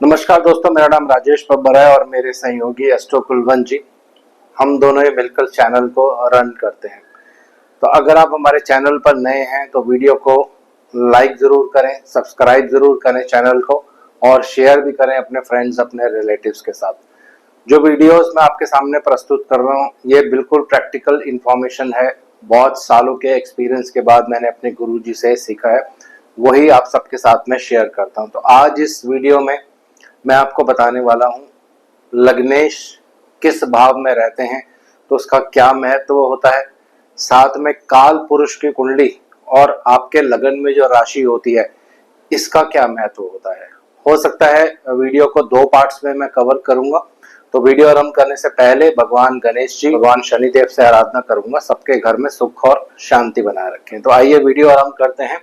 नमस्कार दोस्तों, मेरा नाम राजेश बब्बर है और मेरे सहयोगी एस्ट्रो कुलवंत जी, हम दोनों ही मिलकर चैनल को रन करते हैं। तो अगर आप हमारे चैनल पर नए हैं तो वीडियो को लाइक जरूर करें, सब्सक्राइब जरूर करें चैनल को और शेयर भी करें अपने फ्रेंड्स, अपने रिलेटिव्स के साथ। जो वीडियोस मैं आपके सामने प्रस्तुत कर रहा हूँ ये बिल्कुल प्रैक्टिकल इंफॉर्मेशन है। बहुत सालों के एक्सपीरियंस के बाद मैंने अपने गुरुजी से सीखा है, वही आप सबके साथ में शेयर करता हूँ। तो आज इस वीडियो में मैं आपको बताने वाला हूँ लग्नेश किस भाव में रहते हैं तो उसका क्या महत्व होता है, साथ में काल पुरुष की कुंडली और आपके लगन में जो राशि होती है इसका क्या महत्व होता है। हो सकता है वीडियो को दो पार्ट्स में मैं कवर करूंगा। तो वीडियो आरंभ करने से पहले भगवान गणेश जी, भगवान शनिदेव से आराधना करूंगा सबके घर में सुख और शांति बनाए रखें। तो आइए वीडियो आरंभ करते हैं।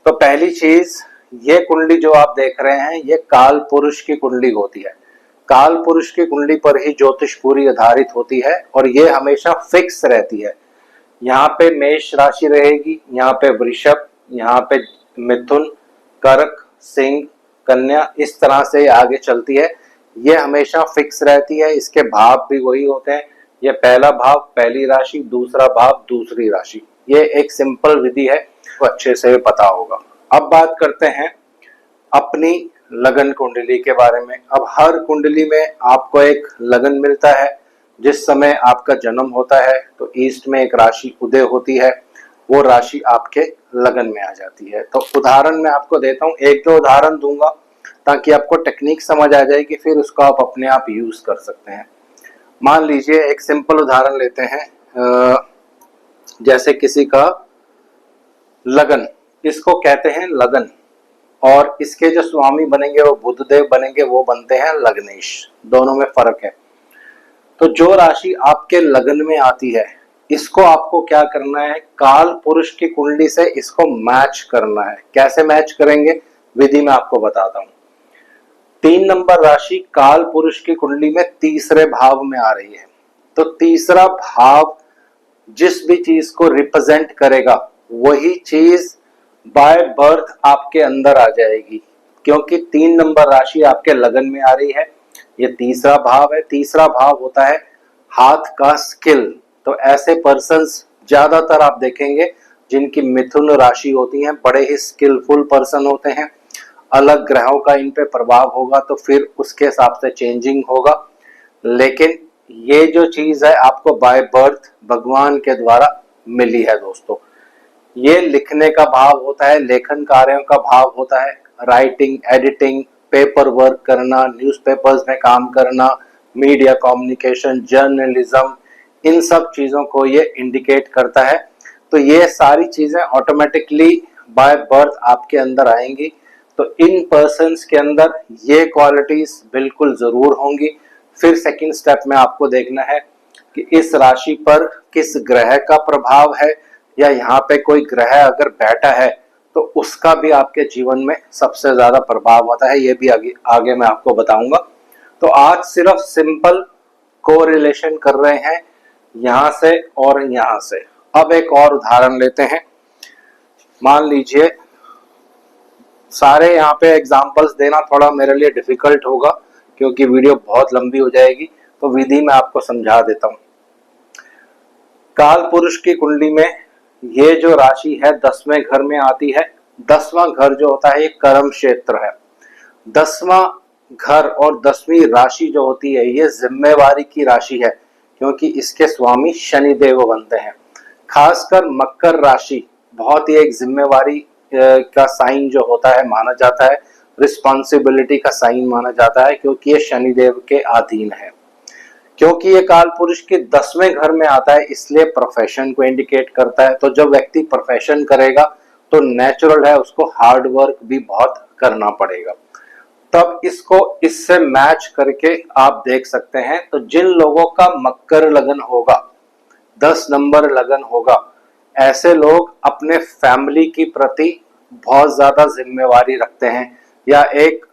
तो पहली चीज, ये कुंडली जो आप देख रहे हैं ये काल पुरुष की कुंडली होती है। काल पुरुष की कुंडली पर ही ज्योतिष पूरी आधारित होती है और ये हमेशा फिक्स रहती है। यहाँ पे मेष राशि रहेगी, यहाँ पे वृषभ, यहाँ पे मिथुन, कर्क, सिंह, कन्या, इस तरह से आगे चलती है। ये हमेशा फिक्स रहती है। इसके भाव भी वही होते हैं। ये पहला भाव पहली राशि, दूसरा भाव दूसरी राशि। ये एक सिंपल विधि है, तो अच्छे से पता होगा। अब बात करते हैं अपनी लगन कुंडली के बारे में। अब हर कुंडली में आपको एक लगन मिलता है। जिस समय आपका जन्म होता है तो ईस्ट में एक राशि उदय होती है, वो राशि आपके लगन में आ जाती है। तो उदाहरण मैं आपको देता हूँ, एक दो उदाहरण दूंगा ताकि आपको टेक्निक समझ आ जाए कि फिर उसको आप अपने आप यूज कर सकते हैं। मान लीजिए एक सिंपल उदाहरण लेते हैं, जैसे किसी का लगन, इसको कहते हैं लगन, और इसके जो स्वामी बनेंगे वो बुधदेव बनेंगे, वो बनते हैं लग्नेश। दोनों में फर्क है। तो जो राशि आपके लगन में आती है इसको आपको क्या करना है, काल पुरुष की कुंडली से इसको मैच करना है। कैसे मैच करेंगे, विधि में आपको बताता हूं। 3 नंबर राशि काल पुरुष की कुंडली में तीसरे भाव में आ रही है। तो तीसरा भाव जिस भी चीज को रिप्रेजेंट करेगा वही चीज बाय बर्थ आपके अंदर आ जाएगी, क्योंकि 3 नंबर राशि आपके लगन में आ रही है। ये तीसरा भाव है। तीसरा भाव होता है हाथ का स्किल। तो ऐसे पर्सन्स ज्यादातर आप देखेंगे जिनकी मिथुन राशि होती है, बड़े ही स्किलफुल पर्सन होते हैं। अलग ग्रहों का इन पे प्रभाव होगा तो फिर उसके हिसाब से चेंजिंग होगा, लेकिन ये जो चीज है आपको बाय बर्थ भगवान के द्वारा मिली है दोस्तों। ये लिखने का भाव होता है, लेखन कार्यों का भाव होता है, राइटिंग, एडिटिंग, पेपर वर्क करना, न्यूज़पेपर्स में काम करना, मीडिया कम्युनिकेशन, जर्नलिज्म, इन सब चीजों को ये इंडिकेट करता है। तो ये सारी चीजें ऑटोमेटिकली बाय बर्थ आपके अंदर आएंगी। तो इन पर्सन्स के अंदर ये क्वालिटीज बिल्कुल जरूर होंगी। फिर सेकंड स्टेप में आपको देखना है कि इस राशि पर किस ग्रह का प्रभाव है, या यहाँ पे कोई ग्रह अगर बैठा है तो उसका भी आपके जीवन में सबसे ज्यादा प्रभाव होता है। ये भी आगे मैं आपको बताऊंगा। तो आज सिर्फ सिंपल कोरिलेशन कर रहे हैं यहाँ से और यहाँ से। अब एक और उदाहरण लेते हैं। मान लीजिए, सारे यहाँ पे एग्जाम्पल्स देना थोड़ा मेरे लिए डिफिकल्ट होगा क्योंकि वीडियो बहुत लंबी हो जाएगी, तो विधि में आपको समझा देता हूँ। काल पुरुष की कुंडली में ये जो राशि है 10वें घर में आती है। 10वां घर जो होता है ये कर्म क्षेत्र है। 10वां घर और 10वीं राशि जो होती है ये जिम्मेवारी की राशि है, क्योंकि इसके स्वामी शनिदेव बनते हैं। खासकर मकर राशि बहुत ही एक जिम्मेवारी का साइन जो होता है माना जाता है, रिस्पॉन्सिबिलिटी का साइन माना जाता है, क्योंकि ये शनिदेव के अधीन है। क्योंकि ये काल पुरुष के 10वें घर में आता है इसलिए प्रोफेशन को इंडिकेट करता है। तो जब व्यक्ति प्रोफेशन करेगा तो नेचुरल है उसको हार्ड वर्क भी बहुत करना पड़ेगा। तब इसको इससे मैच करके आप देख सकते हैं। तो जिन लोगों का मकर लगन होगा, 10 नंबर लगन होगा, ऐसे लोग अपने फैमिली की प्रति बहुत ज्यादा जिम्मेवारी रखते हैं, या एक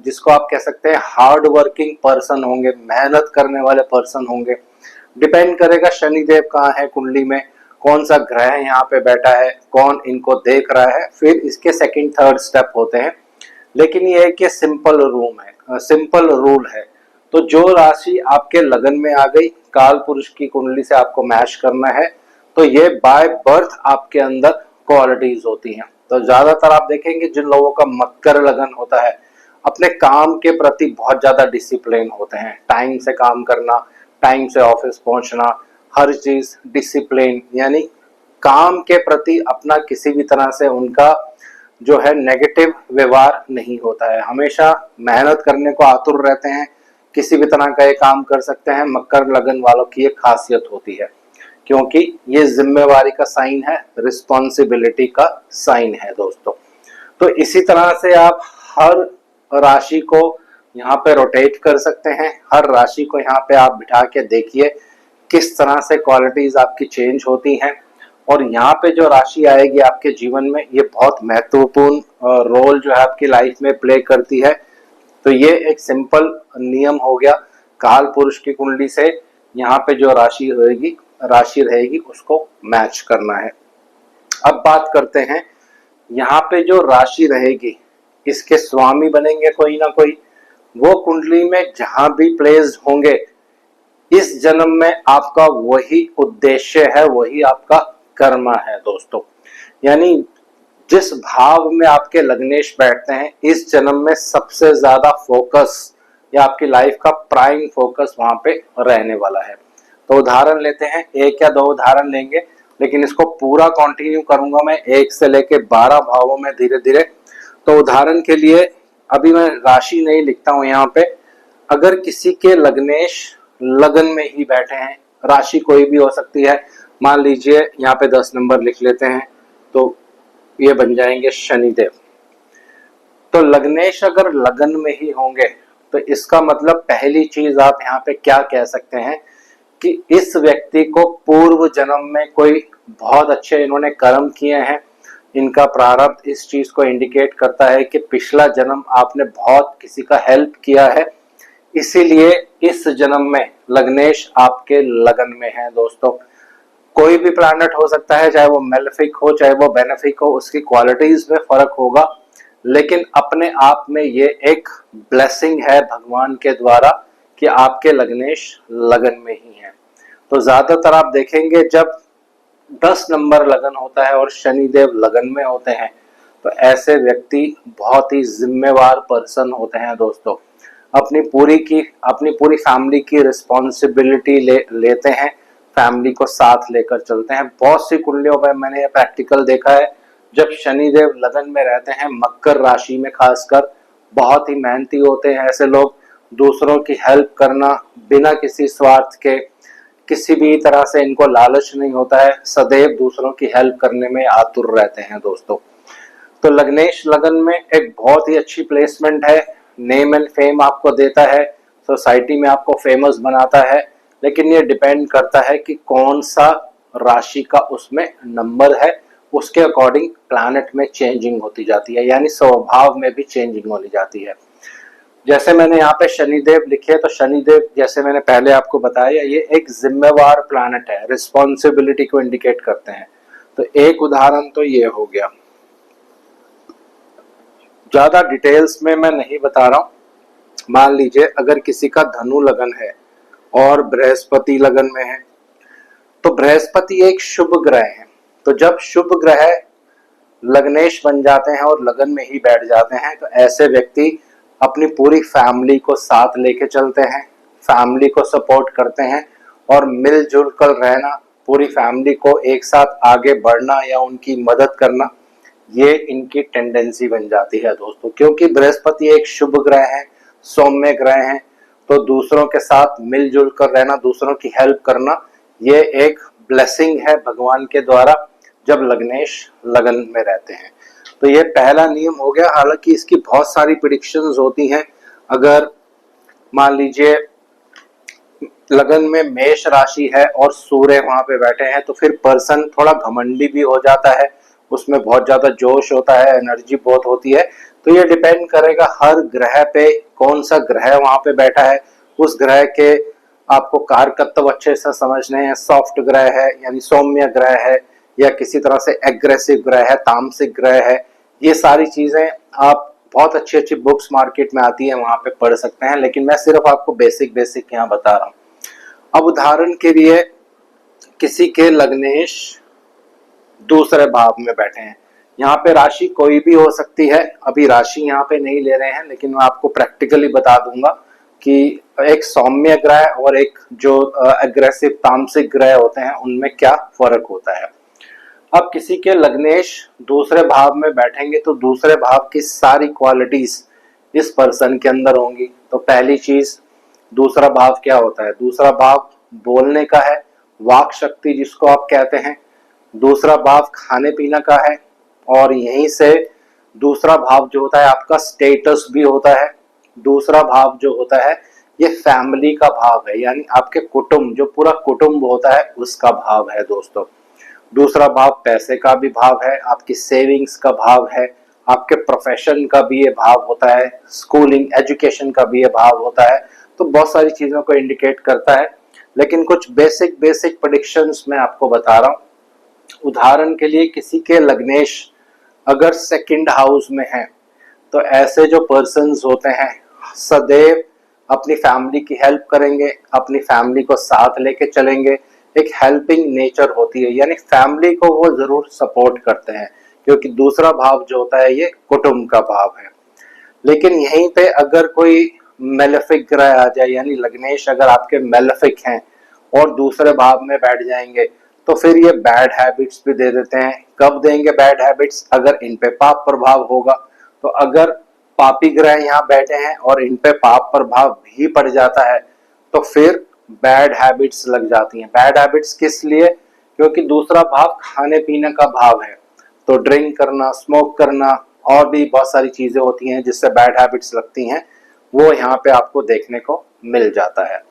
जिसको आप कह सकते हैं हार्ड वर्किंग पर्सन होंगे, मेहनत करने वाले पर्सन होंगे। डिपेंड करेगा शनिदेव कहाँ है कुंडली में, कौन सा ग्रह यहाँ पे बैठा है, कौन इनको देख रहा है। फिर इसके सेकंड थर्ड स्टेप होते हैं लेकिन ये है कि सिंपल रूल है। तो जो राशि आपके लगन में आ गई, काल पुरुष की कुंडली से आपको मैच करना है, तो ये बाय बर्थ आपके अंदर क्वालिटीज होती हैं। तो ज्यादातर आप देखेंगे जिन लोगों का मकर लगन होता है, अपने काम के प्रति बहुत ज्यादा डिसिप्लिन होते हैं, टाइम से काम करना, टाइम से ऑफिस पहुंचना, हर चीज डिसिप्लिन, यानी काम के प्रति अपना किसी भी तरह से उनका जो है नेगेटिव व्यवहार नहीं होता है, हमेशा मेहनत करने को आतुर रहते हैं, किसी भी तरह का ये काम कर सकते हैं। मकर लगन वालों की एक खासियत होती है, क्योंकि ये जिम्मेवारी का साइन है, रिस्पॉन्सिबिलिटी का साइन है दोस्तों। तो इसी तरह से आप हर राशि को यहाँ पे रोटेट कर सकते हैं, हर राशि को यहाँ पे आप बिठा के देखिए किस तरह से क्वालिटीज आपकी चेंज होती हैं। और यहाँ पे जो राशि आएगी आपके जीवन में, ये बहुत महत्वपूर्ण रोल जो है आपकी लाइफ में प्ले करती है। तो ये एक सिंपल नियम हो गया, काल पुरुष की कुंडली से यहाँ पे जो राशि रहेगी उसको मैच करना है। अब बात करते हैं, यहाँ पे जो राशि रहेगी इसके स्वामी बनेंगे कोई ना कोई, वो कुंडली में जहां भी प्लेस्ड होंगे, इस जन्म में आपका वही उद्देश्य है, वही आपका कर्म है दोस्तों। यानी जिस भाव में आपके लग्नेश बैठते हैं, इस जन्म में सबसे ज्यादा फोकस या आपकी लाइफ का प्राइम फोकस वहां पे रहने वाला है। तो उदाहरण लेते हैं, एक या दो उदाहरण लेंगे, लेकिन इसको पूरा कंटिन्यू करूंगा मैं 1 से लेके 12 भावों में धीरे धीरे। तो उदाहरण के लिए अभी मैं राशि नहीं लिखता हूं यहाँ पे, अगर किसी के लग्नेश लगन में ही बैठे हैं, राशि कोई भी हो सकती है, मान लीजिए यहाँ पे 10 नंबर लिख लेते हैं, तो ये बन जाएंगे शनिदेव। तो लग्नेश अगर लगन में ही होंगे, तो इसका मतलब पहली चीज आप यहाँ पे क्या कह सकते हैं कि इस व्यक्ति को पूर्व जन्म में कोई बहुत अच्छे इन्होंने कर्म किए हैं, इनका प्रारब्ध इस चीज को इंडिकेट करता है कि पिछला जन्म आपने बहुत किसी का हेल्प किया है, इसीलिए इस जन्म में लग्नेश आपके लगन में है दोस्तों। कोई भी प्लैनेट हो सकता है, चाहे वो मेलेफिक हो चाहे वो बेनेफिक हो, उसकी क्वालिटीज में फर्क होगा, लेकिन अपने आप में ये एक ब्लेसिंग है भगवान के द्वारा कि आपके लग्नेश लगन में ही है। तो ज्यादातर आप देखेंगे जब 10 नंबर लगन होता है और शनिदेव लगन में होते हैं, तो ऐसे व्यक्ति बहुत ही जिम्मेवार पर्सन होते हैं दोस्तों। अपनी पूरी फैमिली की रिस्पॉन्सिबिलिटी लेते हैं, फैमिली को साथ लेकर चलते हैं। बहुत सी कुंडलियों पर मैंने ये प्रैक्टिकल देखा है, जब शनिदेव लगन में रहते हैं, मकर राशि में खासकर, बहुत ही मेहनती होते हैं ऐसे लोग, दूसरों की हेल्प करना बिना किसी स्वार्थ के, किसी भी तरह से इनको लालच नहीं होता है, सदैव दूसरों की हेल्प करने में आतुर रहते हैं दोस्तों। तो लग्नेश लगन में एक बहुत ही अच्छी प्लेसमेंट है, नेम एंड फेम आपको देता है, सोसाइटी में आपको फेमस बनाता है, लेकिन ये डिपेंड करता है कि कौन सा राशि का उसमें नंबर है, उसके अकॉर्डिंग प्लैनेट में चेंजिंग होती जाती है, यानी स्वभाव में भी चेंजिंग होती जाती है। जैसे मैंने यहाँ पे शनिदेव लिखे, तो शनिदेव जैसे मैंने पहले आपको बताया, ये एक जिम्मेवार प्लैनेट है, रिस्पॉन्सिबिलिटी को इंडिकेट करते हैं। तो एक उदाहरण तो ये हो गया, ज्यादा डिटेल्स में मैं नहीं बता रहा हूं। मान लीजिए अगर किसी का धनु लगन है और बृहस्पति लगन में है, तो बृहस्पति एक शुभ ग्रह है। तो जब शुभ ग्रह लग्नेश बन जाते हैं और लगन में ही बैठ जाते हैं, तो ऐसे व्यक्ति अपनी पूरी फैमिली को साथ लेके चलते हैं, फैमिली को सपोर्ट करते हैं, और मिलजुल कर रहना, पूरी फैमिली को एक साथ आगे बढ़ना या उनकी मदद करना, ये इनकी टेंडेंसी बन जाती है दोस्तों। क्योंकि बृहस्पति एक शुभ ग्रह है, सौम्य ग्रह है, तो दूसरों के साथ मिलजुल कर रहना, दूसरों की हेल्प करना, ये एक ब्लेसिंग है भगवान के द्वारा जब लग्नेश लगन में रहते हैं। तो ये पहला नियम हो गया। हालांकि इसकी बहुत सारी प्रेडिक्शंस होती हैं। अगर मान लीजिए लगन में मेष राशि है और सूर्य वहां पे बैठे हैं, तो फिर पर्सन थोड़ा घमंडी भी हो जाता है, उसमें बहुत ज्यादा जोश होता है, एनर्जी बहुत होती है। तो ये डिपेंड करेगा हर ग्रह पे कौन सा ग्रह वहां पे बैठा है, उस ग्रह के आपको कारकत्व अच्छे से समझने हैं। सॉफ्ट ग्रह है यानी सौम्य ग्रह है, या किसी तरह से एग्रेसिव ग्रह है, तामसिक ग्रह है, ये सारी चीजें आप बहुत अच्छी अच्छी बुक्स मार्केट में आती है, वहां पे पढ़ सकते हैं, लेकिन मैं सिर्फ आपको बेसिक बेसिक यहाँ बता रहा हूँ। अब उदाहरण के लिए किसी के लग्नेश दूसरे भाव में बैठे हैं, यहाँ पे राशि कोई भी हो सकती है, अभी राशि यहाँ पे नहीं ले रहे हैं, लेकिन मैं आपको प्रैक्टिकली बता दूंगा कि एक सौम्य ग्रह और एक जो एग्रेसिव तामसिक ग्रह होते हैं उनमें क्या फर्क होता है। अब किसी के लग्नेश दूसरे भाव में बैठेंगे तो दूसरे भाव की सारी क्वालिटीज इस पर्सन के अंदर होंगी। तो पहली चीज, दूसरा भाव क्या होता है? दूसरा भाव बोलने का है, वाक शक्ति जिसको आप कहते हैं। दूसरा भाव खाने पीने का है, और यहीं से दूसरा भाव जो होता है आपका स्टेटस भी होता है। दूसरा भाव जो होता है ये फैमिली का भाव है, यानी आपके कुटुंब, जो पूरा कुटुंब होता है उसका भाव है दोस्तों। दूसरा भाव पैसे का भी भाव है, आपकी सेविंग्स का भाव है, आपके प्रोफेशन का भी ये भाव होता है, स्कूलिंग एजुकेशन का भी ये भाव होता है। तो बहुत सारी चीजों को इंडिकेट करता है, लेकिन कुछ बेसिक बेसिक प्रेडिक्शंस मैं आपको बता रहा हूँ। उदाहरण के लिए किसी के लग्नेश अगर सेकंड हाउस में है, तो ऐसे जो पर्सन्स होते हैं सदैव अपनी फैमिली की हेल्प करेंगे, अपनी फैमिली को साथ लेके चलेंगे। एक हेल्पिंग नेचर होती है, यानी फैमिली को वो जरूर सपोर्ट करते हैं, क्योंकि दूसरा भाव जो होता है ये कुटुंब का भाव है। लेकिन यहीं पे अगर कोई मेलेफिक ग्रह आ जाए, यानी लग्नेश अगर आपके मेलेफिक हैं और दूसरे भाव में बैठ जाएंगे, तो फिर ये बैड हैबिट्स भी दे देते हैं। कब देंगे बैड हैबिट्स? अगर इन पे पाप प्रभाव होगा। तो अगर पापी ग्रह यहाँ बैठे हैं और इन पे पाप प्रभाव भी पड़ जाता है, तो फिर बैड हैबिट्स लग जाती हैं। बैड हैबिट्स किस लिए? क्योंकि दूसरा भाव खाने पीने का भाव है, तो ड्रिंक करना, स्मोक करना और भी बहुत सारी चीजें होती हैं जिससे बैड हैबिट्स लगती हैं, वो यहाँ पे आपको देखने को मिल जाता है।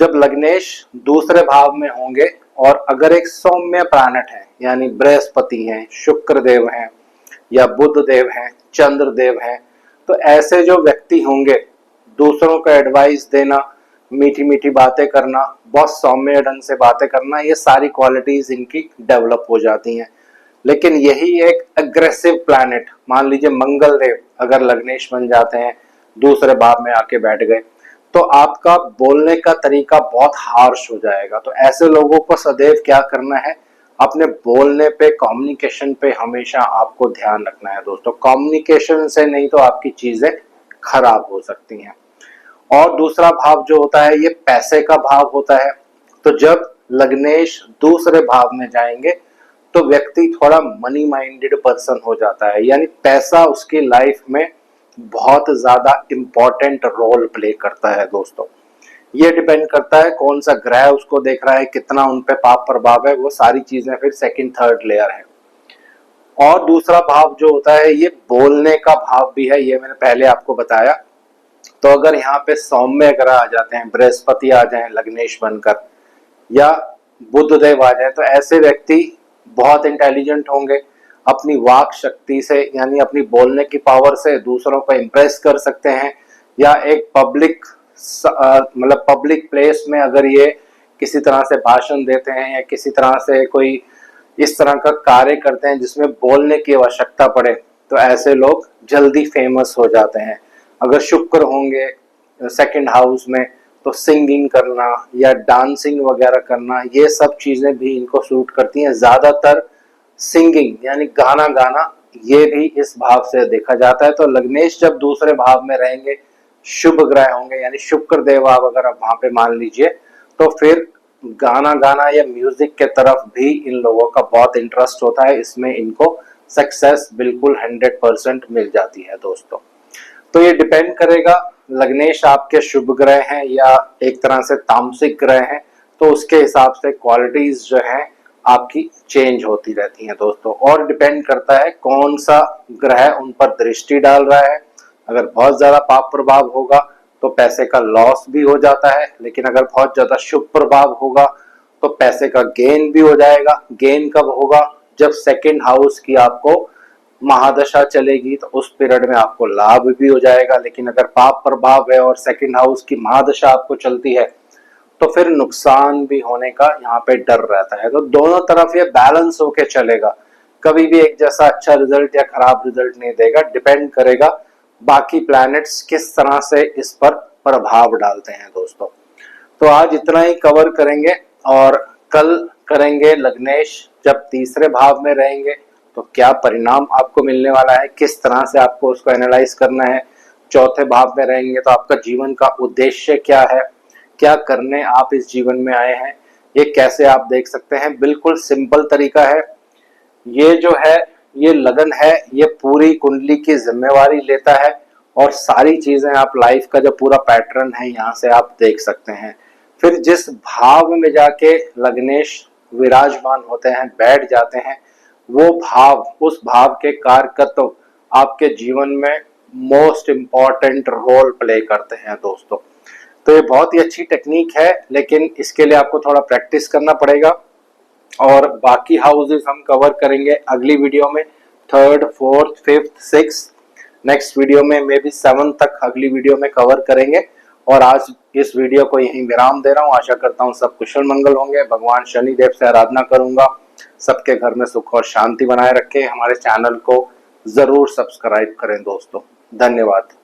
जब लग्नेश दूसरे भाव में होंगे और अगर एक सौम्य प्लैनेट है, यानी बृहस्पति हैं, शुक्र देव हैं, या बुध देव हैं, चंद्र देव हैं, तो ऐसे जो व्यक्ति होंगे दूसरों को एडवाइस देना, मीठी मीठी बातें करना, बहुत सौम्य ढंग से बातें करना, ये सारी क्वालिटीज इनकी डेवलप हो जाती हैं। लेकिन यही एक अग्रेसिव प्लैनेट, मान लीजिए मंगल देव अगर लग्नेश बन जाते हैं, दूसरे भाव में आके बैठ गए, तो आपका बोलने का तरीका बहुत हार्श हो जाएगा। तो ऐसे लोगों को सदैव क्या करना है? अपने बोलने पे, कम्युनिकेशन पे हमेशा आपको ध्यान रखना है दोस्तों। कम्युनिकेशन से नहीं तो आपकी चीजें खराब हो सकती हैं। और दूसरा भाव जो होता है ये पैसे का भाव होता है। तो जब लग्नेश दूसरे भाव में जाएंगे तो व्यक्ति थोड़ा मनी माइंडेड पर्सन हो जाता है, यानी पैसा उसकी लाइफ में बहुत ज्यादा इंपॉर्टेंट रोल प्ले करता है दोस्तों। ये डिपेंड करता है कौन सा ग्रह उसको देख रहा है, कितना उन पे पाप प्रभाव है, वो सारी चीजें फिर सेकंड थर्ड लेयर है। और दूसरा भाव जो होता है ये बोलने का भाव भी है, ये मैंने पहले आपको बताया। तो अगर यहाँ पे सौम्य ग्रह आ जाते हैं, बृहस्पति आ जाए लग्नेश बनकर, या बुध देव आ जाए, तो ऐसे व्यक्ति बहुत इंटेलिजेंट होंगे, अपनी वाक शक्ति से, यानी अपनी बोलने की पावर से दूसरों को इम्प्रेस कर सकते हैं। या एक पब्लिक मतलब पब्लिक प्लेस में अगर ये किसी तरह से भाषण देते हैं या किसी तरह से कोई इस तरह का कार्य करते हैं जिसमें बोलने की आवश्यकता पड़े, तो ऐसे लोग जल्दी फेमस हो जाते हैं। अगर शुक्र होंगे सेकंड हाउस में, तो सिंगिंग करना या डांसिंग वगैरह करना, ये सब चीजें भी इनको सूट करती हैं। ज्यादातर सिंगिंग यानी गाना गाना, ये भी इस भाव से देखा जाता है। तो लग्नेश जब दूसरे भाव में रहेंगे, शुभ ग्रह होंगे, यानी शुक्र देव आप अगर आप वहां पे मान लीजिए, तो फिर गाना गाना या म्यूजिक के तरफ भी इन लोगों का बहुत इंटरेस्ट होता है। इसमें इनको सक्सेस बिल्कुल 100% मिल जाती है दोस्तों। तो ये डिपेंड करेगा लग्नेश आपके शुभ ग्रह हैं या एक तरह से तामसिक ग्रह हैं, तो उसके हिसाब से क्वालिटीज जो है आपकी चेंज होती रहती हैं दोस्तों। और डिपेंड करता है कौन सा ग्रह उन पर दृष्टि डाल रहा है। अगर बहुत ज्यादा पाप प्रभाव होगा तो पैसे का लॉस भी हो जाता है, लेकिन अगर बहुत ज्यादा शुभ प्रभाव होगा तो पैसे का गेन भी हो जाएगा। गेन कब होगा? जब सेकंड हाउस की आपको महादशा चलेगी, तो उस पीरियड में आपको लाभ भी हो जाएगा। लेकिन अगर पाप प्रभाव है और सेकंड हाउस की महादशा आपको चलती है, तो फिर नुकसान भी होने का यहाँ पे डर रहता है। तो दोनों तरफ ये बैलेंस होके चलेगा, कभी भी एक जैसा अच्छा रिजल्ट या खराब रिजल्ट नहीं देगा। डिपेंड करेगा बाकी प्लैनेट्स किस तरह से इस पर प्रभाव डालते हैं दोस्तों। तो आज इतना ही कवर करेंगे और कल करेंगे लग्नेश जब तीसरे भाव में रहेंगे तो क्या परिणाम आपको मिलने वाला है, किस तरह से आपको उसको एनालाइज करना है। चौथे भाव में रहेंगे तो आपका जीवन का उद्देश्य क्या है, क्या करने आप इस जीवन में आए हैं, ये कैसे आप देख सकते हैं। बिल्कुल सिंपल तरीका है। ये जो है ये लगन है, ये पूरी कुंडली की जिम्मेवारी लेता है और सारी चीजें आप लाइफ का जो पूरा पैटर्न है यहाँ से आप देख सकते हैं। फिर जिस भाव में जाके लग्नेश विराजमान होते हैं, बैठ जाते हैं, वो भाव, उस भाव के कारकत्व आपके जीवन में मोस्ट इम्पॉर्टेंट रोल प्ले करते हैं दोस्तों। तो ये बहुत ही अच्छी टेक्निक है, लेकिन इसके लिए आपको थोड़ा प्रैक्टिस करना पड़ेगा। और बाकी हाउसेस हम कवर करेंगे अगली वीडियो में, third, fourth, fifth, six, next video में मे बी 7 तक अगली वीडियो में कवर करेंगे। और आज इस वीडियो को यहीं विराम दे रहा हूँ। आशा करता हूँ सब कुशल मंगल होंगे। भगवान शनिदेव से आराधना करूंगा सबके घर में सुख और शांति बनाए रखें। हमारे चैनल को जरूर सब्सक्राइब करें दोस्तों। धन्यवाद।